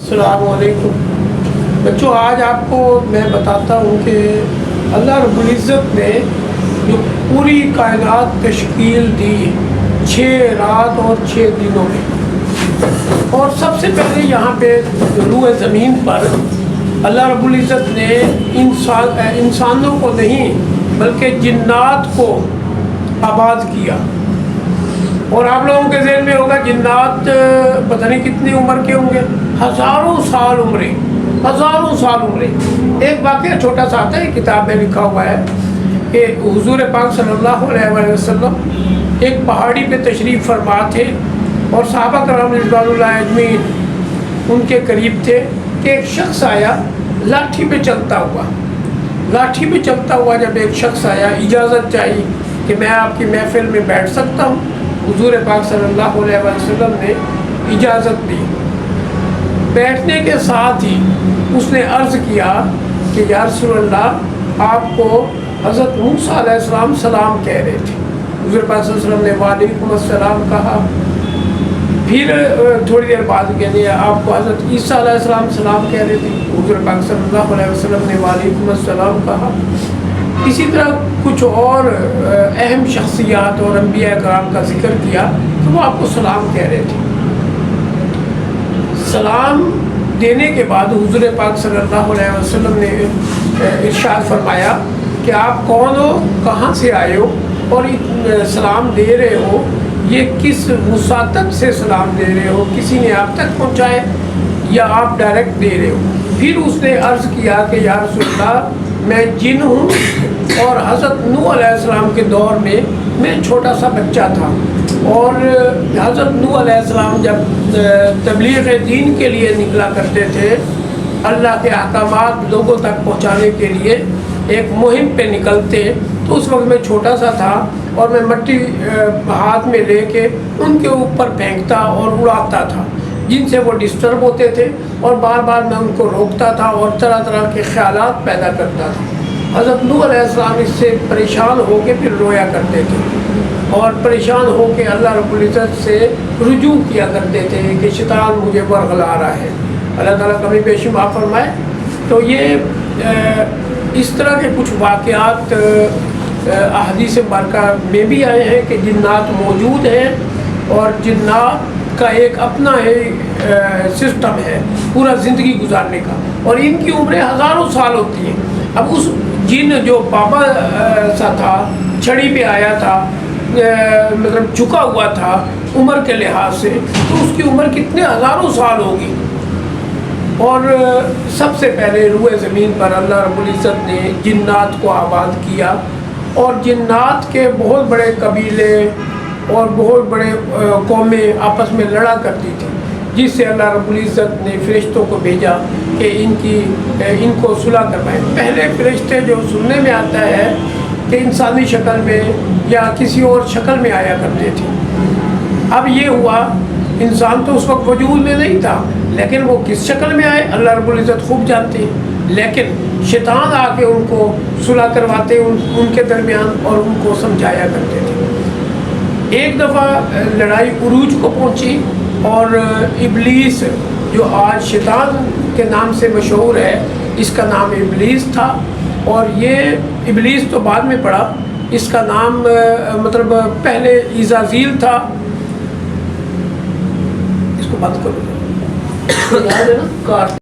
السلام علیکم بچوں، آج آپ کو میں بتاتا ہوں کہ اللہ رب العزت نے جو پوری کائنات تشکیل دی 6 رات اور 6 دنوں میں، اور سب سے پہلے یہاں پہ روئے زمین پر اللہ رب العزت نے انسانوں کو نہیں بلکہ جنات کو آباد کیا۔ اور آپ لوگوں کے ذہن میں ہوگا جنات پتہ نہیں کتنی عمر کے ہوں گے، ہزاروں سال عمریں، ہزاروں سال عمریں۔ ایک واقعہ چھوٹا سا آتا ہے، کتاب میں لکھا ہوا ہے کہ حضور پاک صلی اللہ علیہ وآلہ وسلم ایک پہاڑی پہ تشریف فرما تھے، اور صحابہ کرام رضوان اللہ اجمعین ان کے قریب تھے کہ ایک شخص آیا لاٹھی پہ چلتا ہوا۔ لاٹھی پہ چلتا ہوا جب ایک شخص آیا، اجازت چاہیے کہ میں آپ کی محفل میں بیٹھ سکتا ہوں۔ حضور پاک صلی اللہ علیہ وسلم نے اجازت دی۔ بیٹھنے کے ساتھ ہی اس نے عرض کیا کہ یا رسول اللہ، آپ کو حضرت موسیٰ علیہ السلام سلام کہہ رہے تھے۔ حضور پاک صلی اللہ علیہ وسلم نے وعلیکم السلام کہا۔ پھر تھوڑی دیر بعد کہنے آپ کو حضرت عیسیٰ علیہ السلام سلام کہہ رہے تھے۔ حضور پاک صلی اللہ علیہ وسلم نے وعلیکم السلام کہا۔ اسی طرح کچھ اور اہم شخصیات اور انبیاء کرام کا ذکر کیا تو وہ آپ کو سلام کہہ رہے تھے۔ سلام دینے کے بعد حضور پاک صلی اللہ علیہ وسلم نے ارشاد فرمایا کہ آپ کون ہو، کہاں سے آئے ہو، اور سلام دے رہے ہو یہ کس وساطت سے سلام دے رہے ہو، کسی نے آپ تک پہنچائے یا آپ ڈائریکٹ دے رہے ہو؟ پھر اس نے عرض کیا کہ یا رسول اللہ، میں جن ہوں، اور حضرت نوح علیہ السلام کے دور میں میں چھوٹا سا بچہ تھا، اور حضرت نوح علیہ السلام جب تبلیغ دین کے لیے نکلا کرتے تھے، اللہ کے احکامات لوگوں تک پہنچانے کے لیے ایک مہم پہ نکلتے، تو اس وقت میں چھوٹا سا تھا اور میں مٹی ہاتھ میں لے کے ان کے اوپر پھینکتا اور اڑاتا تھا، جن سے وہ ڈسٹرب ہوتے تھے، اور بار بار میں ان کو روکتا تھا اور طرح طرح کے خیالات پیدا کرتا تھا۔ حضرت نوح علیہ السلام اس سے پریشان ہو کے پھر رویا کرتے تھے، اور پریشان ہو کے اللہ رب العزت سے رجوع کیا کرتے تھے کہ شیطان مجھے ورغلا رہا ہے، اللہ تعالیٰ کمی بیشی معاف فرمائے۔ تو یہ اس طرح کے کچھ واقعات احادیث مبارکہ میں بھی آئے ہیں کہ جنات موجود ہیں، اور جنات کا ایک اپنا سسٹم ہے پورا زندگی گزارنے کا، اور ان کی عمریں ہزاروں سال ہوتی ہیں۔ اب اس جن جو بابا سا تھا، چھڑی پہ آیا تھا، مطلب جھکا ہوا تھا عمر کے لحاظ سے، تو اس کی عمر کتنے ہزاروں سال ہوگی۔ اور سب سے پہلے روئے زمین پر اللہ رب العزت نے جنات کو آباد کیا، اور جنات کے بہت بڑے قبیلے اور بہت بڑے قومیں آپس میں لڑا کرتی تھی، جس سے اللہ رب العزت نے فرشتوں کو بھیجا کہ ان کو صلح کروائے۔ پہلے فرشتے جو سننے میں آتا ہے کہ انسانی شکل میں یا کسی اور شکل میں آیا کرتے تھے۔ اب یہ ہوا، انسان تو اس وقت وجود میں نہیں تھا، لیکن وہ کس شکل میں آئے اللہ رب العزت خوب جانتے ہیں، لیکن شیطان آ کے ان کو صلح کرواتے ان کے درمیان، اور ان کو سمجھایا کرتے تھے۔ ایک دفعہ لڑائی عروج کو پہنچی، اور ابلیس جو آج شیطان کے نام سے مشہور ہے، اس کا نام ابلیس تھا، اور یہ ابلیس تو بعد میں پڑا، اس کا نام مطلب پہلے عزازیل تھا۔ اس کو بند کرو، یاد ہے نا؟